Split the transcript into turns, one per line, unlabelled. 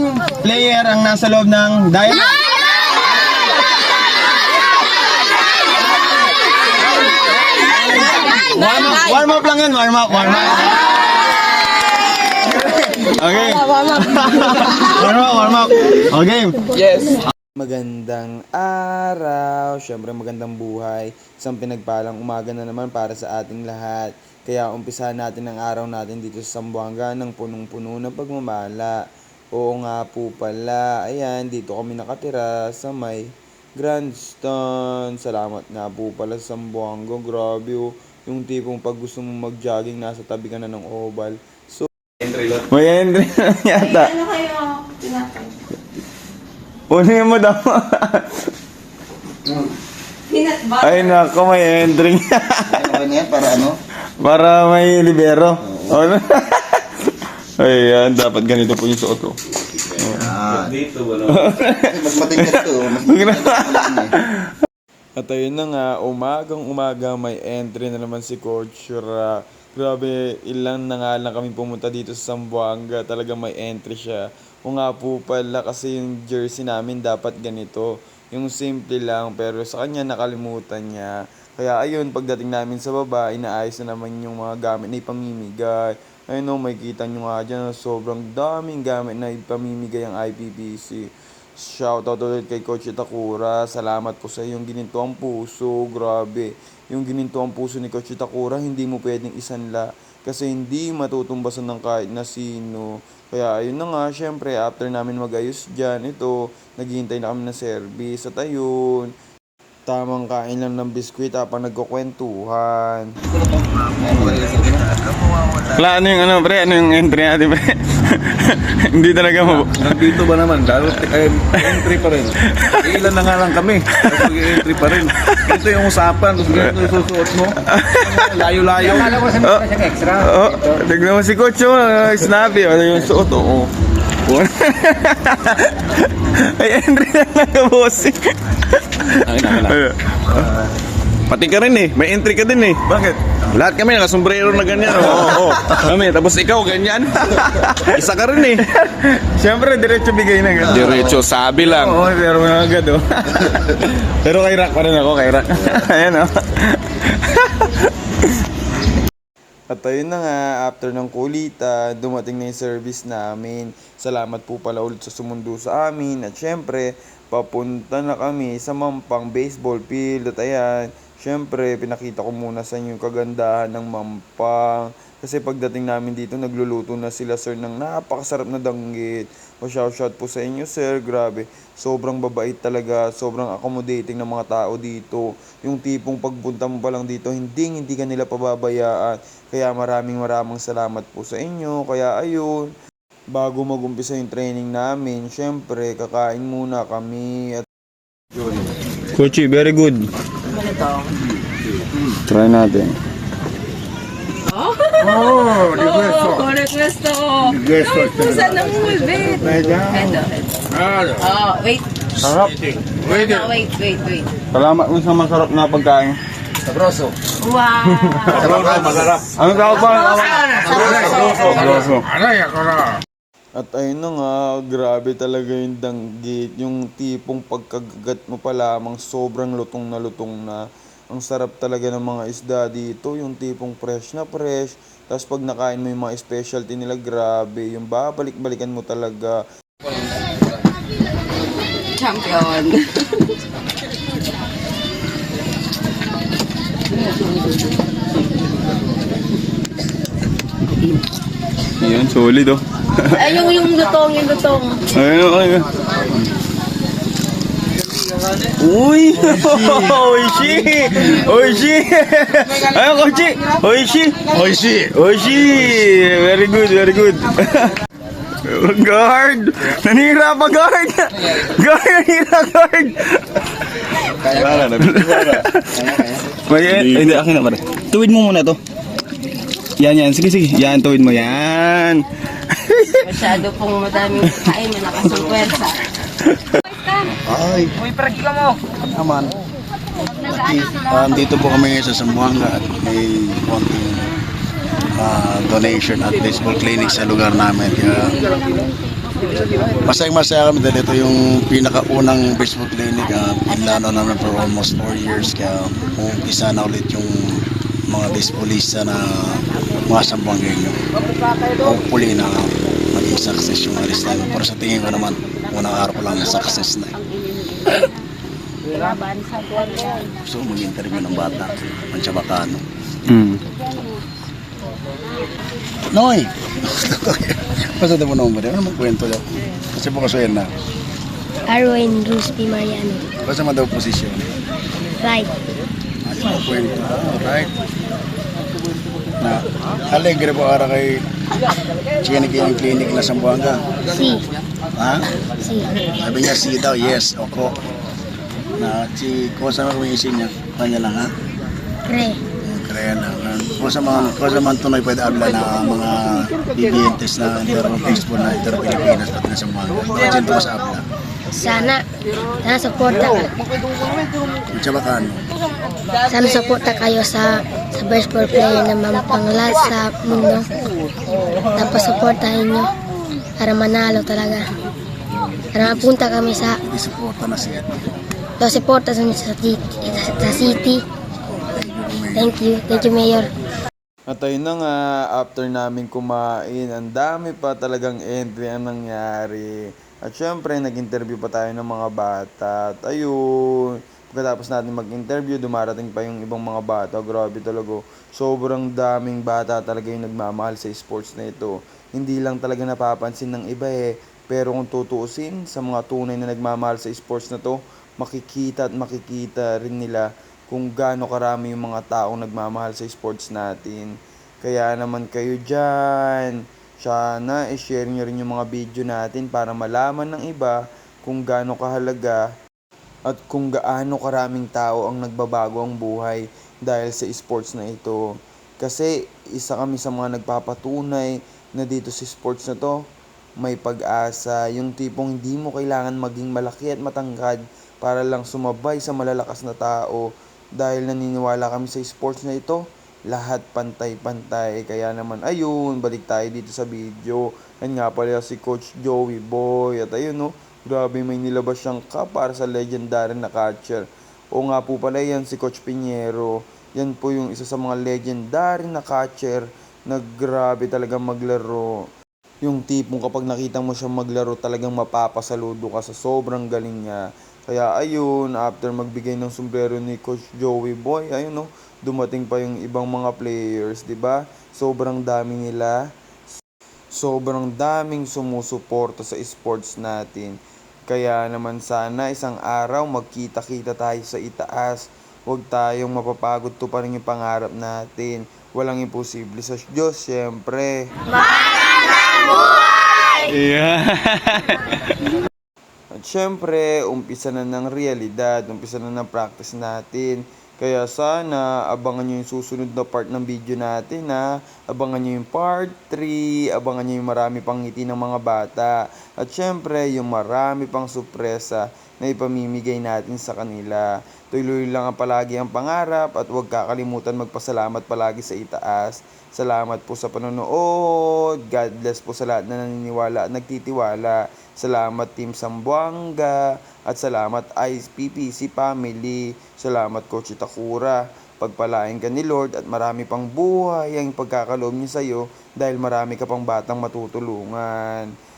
ilan player ang nasa loob ng Diamond? Warm up lang yan, warm up. Okay. Warm up. Okay.
Yes.
Magandang araw, syempre magandang buhay, isang pinagpalang umaga na naman para sa ating lahat. Kaya umpisahan natin ang araw natin dito sa Zamboanga ng punong-puno ng pagmamala. Oo nga po pala, ayan, dito kami nakatira sa may Grandstand. Salamat nga po pala sa Zamboanga, grabe oh. Yung tipong pag gusto mong mag-jogging, nasa tabi ka na ng oval. So,
May entry na yata.
Ano kayo tinapay?
Punin mo daw.
Peanut butter.
Ay nako, may entry.
Ano yan? Para ano?
Para may libero. Oh. Ayan, dapat ganito po yung suot ko.
Dito wala. Mas matingkat to. Mas
at ayun na nga, umagang-umaga may entry na naman si Coach Ra. Grabe, ilang na nga lang kami pumunta dito sa Zamboanga. Talagang may entry siya. O nga po pala kasi yung jersey namin dapat ganito. Yung simple lang pero sa kanya nakalimutan niya. Kaya ayun, pagdating namin sa baba, inaayos na naman yung mga gamit na ipamimigay. Ayun o, may kita nyo nga dyan, sobrang daming gamit na ipamimigay ang IPPC. Shoutout ulit kay Coach Itakura. Salamat po sa iyong ginintuang puso. Grabe. Yung ginintuang puso ni Coach Itakura, hindi mo pwedeng isanla. Kasi hindi matutumbasan ng kahit na sino. Kaya ayun na nga, syempre, after namin mag-ayos dyan, ito, naghihintay na kami ng service. At ayun, tamang kain lang ng biskwit habang nagkukwentuhan.
Wala, ano yung ano, pre? Ano yung entry natin, pre? Hindi talaga mo.
Nandito ba naman? Lalo entry pa rin. Ilan na nga lang kami. Entry pa rin. Ito yung usapan. Gusto yung susuot mo. Layo-layo.
Akala ko sa mga siyang extra.
Oh, tignan mo si Coach, oh, snappy. Ano yung suot, oh. Ay, entry na lang ka, bossing.
Pati ka rin eh. May entry ka din eh.
Bakit?
Lahat kami nakasombrero na ganyan. Oo. Kami. Tapos ikaw ganyan. Isa ka rin eh.
Siyempre, diretso bigay na agad.
Diretso sabi lang.
Oo, pero na agad, oh. Pero kay Rock pa rin ako, kay Rock. Ayan, oh.
At ayun na nga, after ng kulitan, dumating na yung service namin. Salamat po pala ulit sa sumundo sa amin. At syempre, papunta na kami sa Mampang Baseball Field. At ayan, syempre, pinakita ko muna sa inyo yung kagandahan ng Mampang. Kasi pagdating namin dito, nagluluto na sila sir ng napakasarap na danggit. Shout po sa inyo sir, grabe. Sobrang babait talaga, sobrang accommodating ng mga tao dito. Yung tipong pagpunta mo pa lang dito, hindi ka nila pababayaan. Kaya maraming salamat po sa inyo. Kaya ayun, bago mag-umpisa yung training namin, syempre, kakain muna kami. At
Coachy, very good. Try natin.
Oh, request ako. Saan ang mulbit? Ito. Oh, wait.
Sarap.
No, wait.
Salamat mo sa masarap na pagkain.
Sabroso.
Wow.
Masarap.
Ano tawag ba? Sabroso.
At ayun na nga, grabe talaga yung danggit. Yung tipong pagkagagat mo pa lamang, sobrang lutong na. Ang sarap talaga ng mga isda dito. Yung tipong fresh na fresh. Tapos pag nakain mo yung mga specialty nila, grabe. Yung babalik-balikan mo talaga.
Champion.
Ayan, solid, oh.
Ay, yung lutong.
Ayun, ayun. Uy! Oishi! Ayun, Coachy! Oishi! Very good. Guard! Nanira pa, guard! Guard! Hindi, akin na pare. Tuwid mo muna to. Yan. Sige. Yan, tuwid mo. Yan.
Masyado pong madaming kain, malakas ang pwersa.
Ay.
Uy, paragila mo.
Aman. Dito po kami ngayon sa Zamboanga at may konting donation at baseball clinic sa lugar namin. Kaya
Masayang-masaya kami dahil ito yung pinakaunang baseball clinic. Pinlano namin for almost 4 years. Kaya umpisa na ulit yung mga baseballista na mga Sambuangueño. Hopefully na maging success yung alis namin. Pero sa tingin ko naman, unang araw ko lang success na. Gusto ko mag-interview ng bata. Mancha Bacano. Noy! Basta mo naman ba? Ano magkwento daw? Kasi po kasuyan na.
Arwin Rusby Mariano.
Basta mo daw posisyon.
Right.
Ano magkwento? Right. Na alegre po ara kay Chinik yung clinic na Sambuanga.
Si.
Ha?
Si.
Sabi niya si daw, yes, oko. Na si ko sa mga isin niya, kanya lang ha.
Re.
Kaya lang. Ko sa mga tunay pwede abla na mga bibiyentes na baseball na Pilipinas pati na Sambuanga. Kasi ito mas abla.
Sana suporta ka.
Mancha Bacano.
Sana suporta kayo sa baseball player na mapanglat sa mundo. Tapos suportahin nyo para manalo talaga. Para mapunta kami sa
Isuporta na siya.
suporta sa city. Thank you, Mayor.
At ayun na nga, after namin kumain, ang dami pa talagang entry ang nangyari. At syempre, nag-interview pa tayo ng mga bata. At ayun, pagkatapos natin mag-interview, dumarating pa yung ibang mga bata. Grabe talaga. Sobrang daming bata talaga yung nagmamahal sa sports na ito. Hindi lang talaga napapansin ng iba Pero kung tutuusin sa mga tunay na nagmamahal sa sports na to, makikita at makikita rin nila kung gaano karami yung mga taong nagmamahal sa sports natin. Kaya naman kayo dyan, sana i-share nyo rin yung mga video natin para malaman ng iba kung gaano kahalaga at kung gaano karaming tao ang nagbabago ang buhay dahil sa sports na ito. Kasi isa kami sa mga nagpapatunay na dito sa sports na to, may pag-asa, yung tipong hindi mo kailangan maging malaki at matangkad para lang sumabay sa malalakas na tao. Dahil naniniwala kami sa sports na ito, lahat pantay-pantay. Kaya naman, ayun, balik tayo dito sa video. Yan nga pala si Coach Joey Boy. At ayun, no, grabe may nilabas siyang cup para sa legendary na catcher. O nga po pala yan, si Coach Piñero. Yan po yung isa sa mga legendary na catcher na grabe talagang maglaro. Yung tipong kapag nakita mo siya maglaro, talagang mapapasaludo ka sa sobrang galing niya. Kaya ayun, after magbigay ng sombrero ni Coach Joey Boy, ayun no, dumating pa yung ibang mga players, 'di ba? Sobrang dami nila. Sobrang daming sumusuporta sa sports natin. Kaya naman sana isang araw magkita-kita tayo sa itaas. Huwag tayong mapapagod, to pa rin yung pangarap natin. Walang imposible sa Diyos, syempre.
Yeah.
At syempre, umpisa na ng realidad, umpisa na ng practice natin. Kaya sana, abangan nyo yung susunod na part ng video natin Abangan nyo yung part 3, abangan nyo yung marami pang ngiti ng mga bata. At syempre, yung marami pang sorpresa na ipamimigay natin sa kanila. Tuloy lang ang palagi ang pangarap at huwag kakalimutan magpasalamat palagi sa itaas. Salamat po sa panonood. God bless po sa lahat na naniniwala at nagtitiwala. Salamat Team Sambuanga at salamat IPPC family. Salamat Coach Itakura. Pagpalain ka ni Lord at marami pang buhay ang pagkakaloob niya sa iyo dahil marami ka pang batang matutulungan.